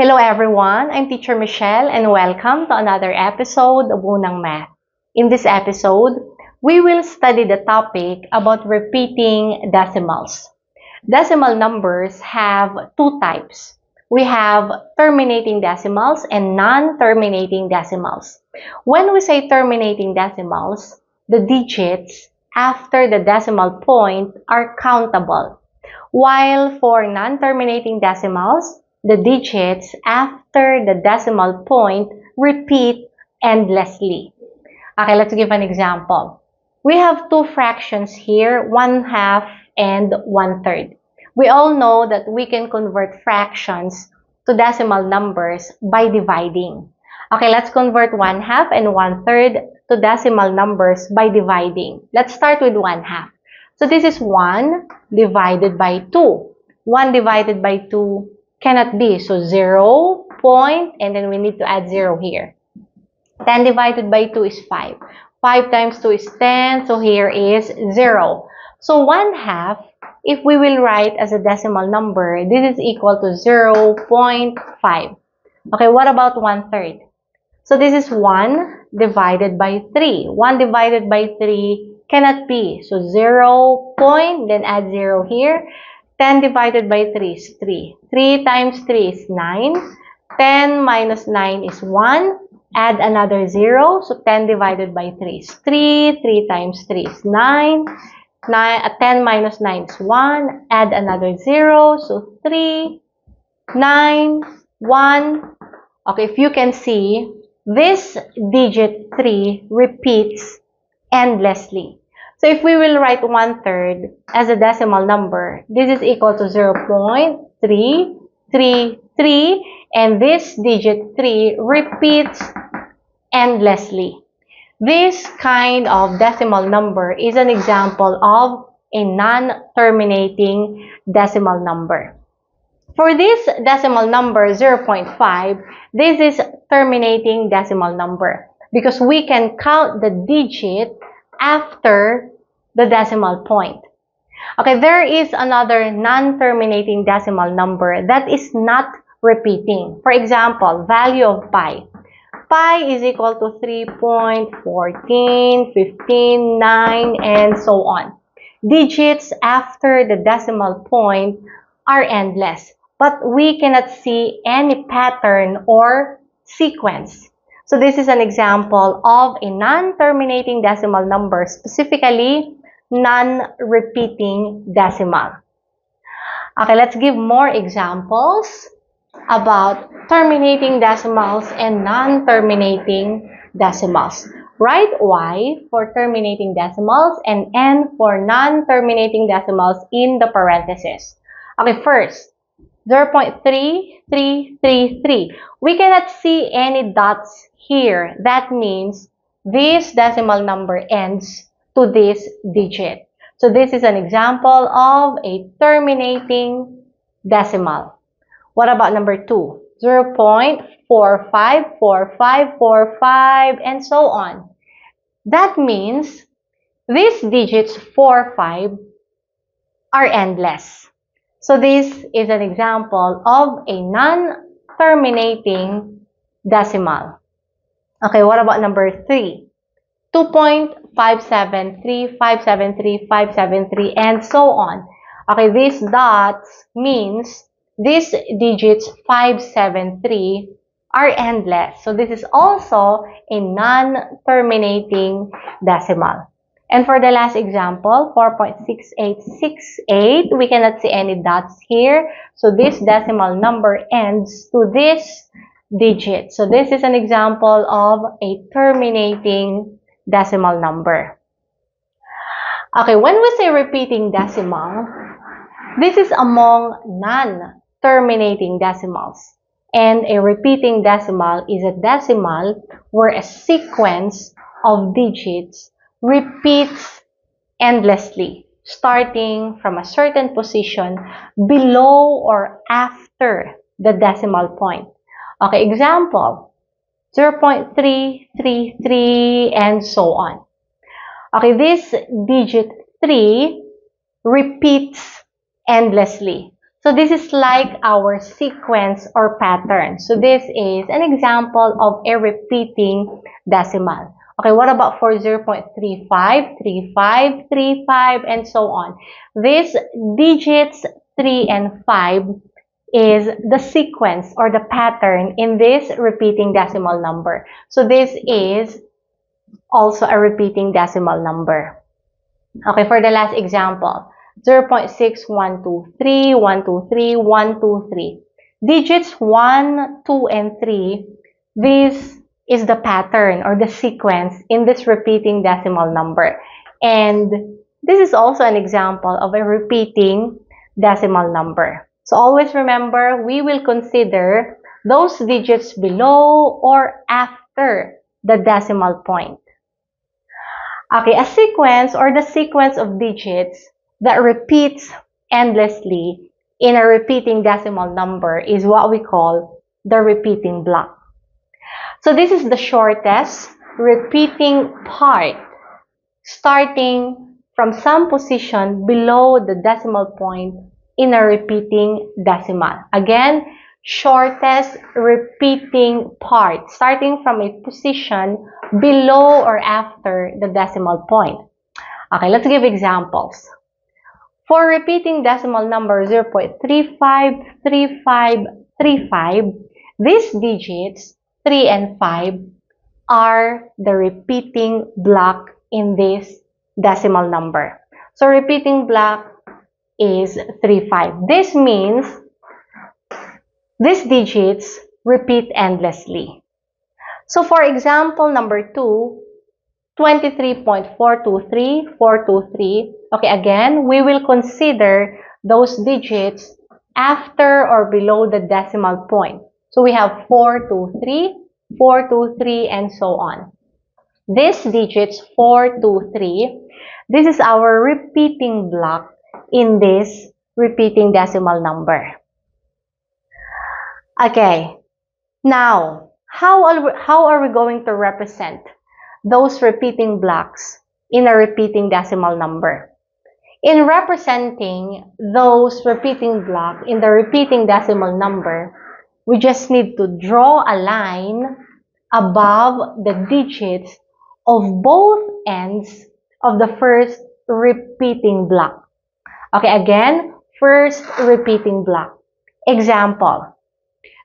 Hello everyone, I'm Teacher Michelle and welcome to another episode of Unang Math. In this episode, we will study the topic about repeating decimals. Decimal numbers have two types. We have terminating decimals and non-terminating decimals. When we say terminating decimals, the digits after the decimal point are countable, while for non-terminating decimals, the digits after the decimal point repeat endlessly. Okay, let's give an example. We have two fractions here, 1/2 and 1/3. We all know that we can convert fractions to decimal numbers by dividing. Okay, let's convert 1/2 and 1/3 to decimal numbers by dividing. Let's start with 1/2. So this is 1 divided by 2. 1 divided by 2 cannot be. So 0, point, and then we need to add 0 here. 10 divided by 2 is 5. 5 times 2 is 10, so here is 0. So 1/2, if we will write as a decimal number, this is equal to 0.5. Okay, what about 1/3? So this is 1 divided by 3. 1 divided by 3 cannot be. So 0, point, then add 0 here. 10 divided by 3 is 3. 3 times 3 is 9. 10 minus 9 is 1. Add another 0. So 10 divided by 3 is 3. 3 times 3 is 9. 10 minus 9 is 1. Add another 0. So 3, 9, 1. Okay, if you can see, this digit 3 repeats endlessly. So if we will write 1/3 as a decimal number, this is equal to 0.333, and this digit 3 repeats endlessly. This kind of decimal number is an example of a non-terminating decimal number. For this decimal number 0.5, this is terminating decimal number because we can count the digit after the decimal point. Okay, there is another non-terminating decimal number that is not repeating. For example, value of pi. Pi is equal to 3.14, 15, 9, and so on. Digits after the decimal point are endless, but we cannot see any pattern or sequence. So this is an example of a non-terminating decimal number, specifically non-repeating decimal. Okay, let's give more examples about terminating decimals and non-terminating decimals. Write Y for terminating decimals and N for non-terminating decimals in the parentheses. Okay, first, 0.3333. We cannot see any dots here. That means this decimal number ends to this digit. So this is an example of a terminating decimal. What about number 2? 0.454545 and so on. That means these digits 4, 5 are endless. So this is an example of a non-terminating decimal. Okay, what about number 3? 2.573, 573, 573, and so on. Okay, these dots means these digits 573 are endless. So this is also a non-terminating decimal. And for the last example, 4.6868, we cannot see any dots here. So this decimal number ends to this digit. So this is an example of a terminating decimal number. Okay, when we say repeating decimal, this is among non-terminating decimals. And a repeating decimal is a decimal where a sequence of digits repeats endlessly, starting from a certain position below or after the decimal point. Okay, example, 0.333 and so on. Okay, this digit 3 repeats endlessly. So this is like our sequence or pattern. So this is an example of a repeating decimal. Okay, what about for 0.35, 35, 35, and so on? These digits 3 and 5 is the sequence or the pattern in this repeating decimal number. So this is also a repeating decimal number. Okay, for the last example, 0.6123, 123, 123. Digits 1, 2, and 3, this is the pattern or the sequence in this repeating decimal number. And this is also an example of a repeating decimal number. So always remember, we will consider those digits below or after the decimal point. Okay, a sequence or the sequence of digits that repeats endlessly in a repeating decimal number is what we call the repeating block. So this is the shortest repeating part starting from some position below the decimal point in a repeating decimal. Again, shortest repeating part starting from a position below or after the decimal point. Okay, let's give examples. For repeating decimal number 0.353535, these digits 3 and 5 are the repeating block in this decimal number. So repeating block is 3, 5. This means these digits repeat endlessly. So for example number 2, 23.423, okay, again, we will consider those digits after or below the decimal point. So we have 423, 423, and so on. These digits 423, this is our repeating block in this repeating decimal number. Okay, now, how are we going to represent those repeating blocks in a repeating decimal number? In representing those repeating blocks in the repeating decimal number, we just need to draw a line above the digits of both ends of the first repeating block. Okay, again, first repeating block. Example.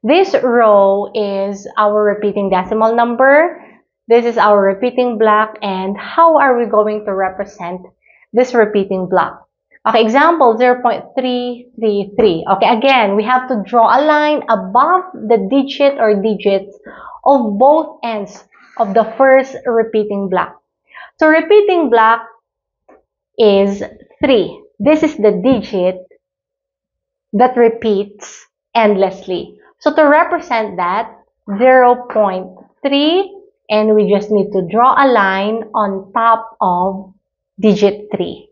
This row is our repeating decimal number. This is our repeating block. And how are we going to represent this repeating block? Okay, example 0.333. Okay, again, we have to draw a line above the digit or digits of both ends of the first repeating block. So repeating block is 3. This is the digit that repeats endlessly. So to represent that, 0.3, and we just need to draw a line on top of digit 3.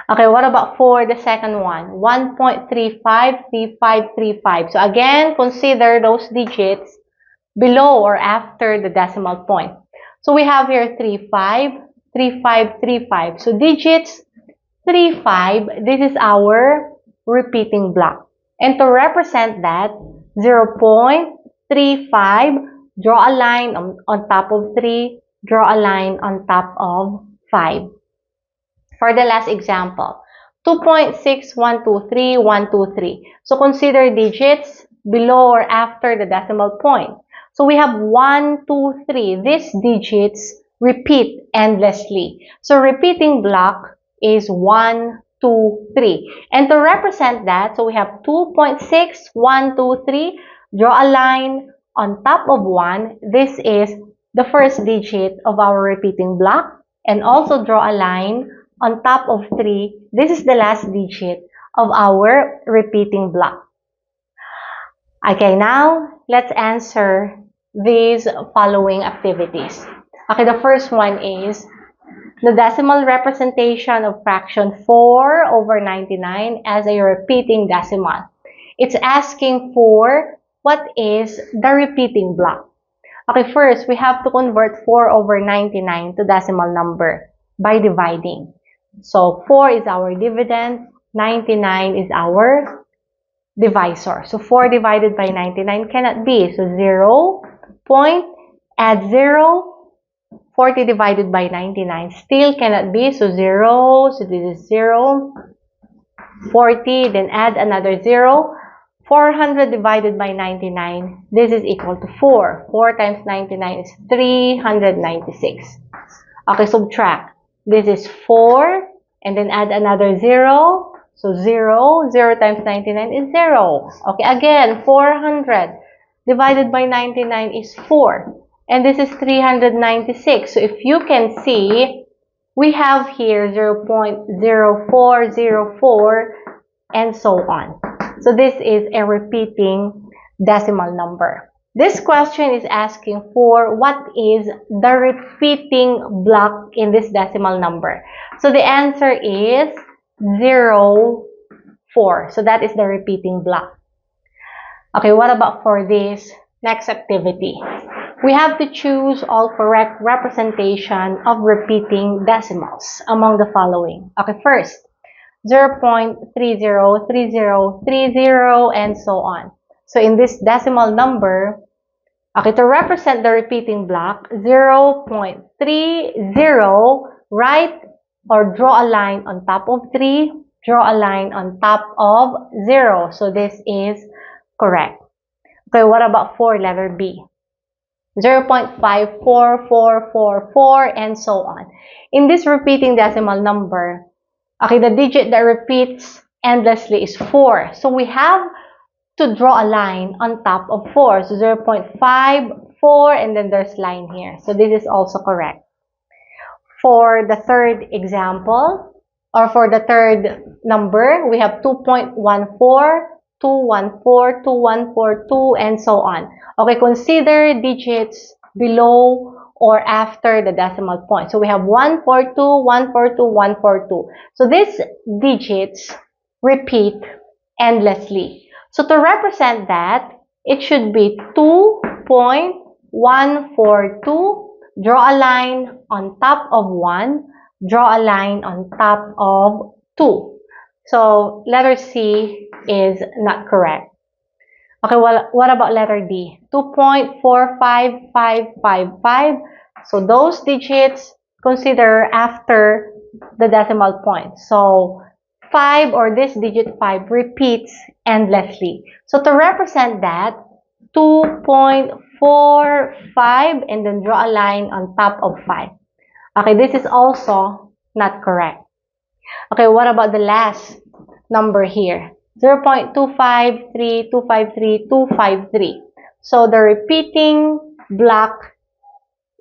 Okay, what about for the second one? 1.353535. So again, consider those digits below or after the decimal point. So we have here 35, 35, 35. So digits 35, this is our repeating block. And to represent that, 0.35, draw a line on top of 3, draw a line on top of 5. For the last example, 2.6123123. So consider digits below or after the decimal point. So we have 1, 2, 3. These digits repeat endlessly. So repeating block is 1, 2, 3. And to represent that, so we have 2.6123. Draw a line on top of 1. This is the first digit of our repeating block. And also draw a line on top of 3. This is the last digit of our repeating block. Okay, now let's answer these following activities. Okay, the first one is the decimal representation of fraction 4/99 as a repeating decimal. It's asking for what is the repeating block. Okay, first, we have to convert 4/99 to decimal number by dividing. So 4 is our dividend, 99 is our divisor. So 4 divided by 99 cannot be. So 0 point, add 0, 40 divided by 99 still cannot be. So 0, so this is 0, 40, then add another 0. 400 divided by 99, this is equal to 4. 4 times 99 is 396. Okay, subtract. This is 4, and then add another 0. So 0, 0 times 99 is 0. Okay, again, 400 divided by 99 is 4. And this is 396. So if you can see, we have here 0.0404 and so on. So this is a repeating decimal number. This question is asking for what is the repeating block in this decimal number. So the answer is 0, 4. So that is the repeating block. Okay, what about for this next activity? We have to choose all correct representation of repeating decimals among the following. Okay, first, 0.303030 and so on. So in this decimal number, okay, to represent the repeating block, 0.30, write or draw a line on top of 3, draw a line on top of 0. So this is correct. Okay, what about for letter B? 0.54444 and so on. In this repeating decimal number, okay, the digit that repeats endlessly is 4. So we have to draw a line on top of 4. So 0.54 and then there's line here. So this is also correct. For the third example, or for the third number, we have 2.14, 214, 2142, and so on. Okay, consider digits below or after the decimal point. So we have 142, 142, 142. So these digits repeat endlessly. So to represent that, it should be 2.142. Draw a line on top of 1. Draw a line on top of 2. So letter C is not correct. Okay, well, what about letter D? 2.45555. So those digits consider after the decimal point. So 5 or this digit 5 repeats endlessly. So to represent that, 2.45 and then draw a line on top of 5. Okay, this is also not correct. Okay, what about the last number here? 0.253, 253, 253. So the repeating block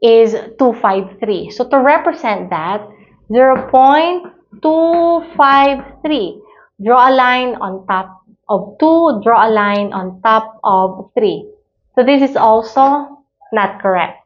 is 253. So to represent that, 0.253. Draw a line on top of 2, draw a line on top of 3. So this is also not correct.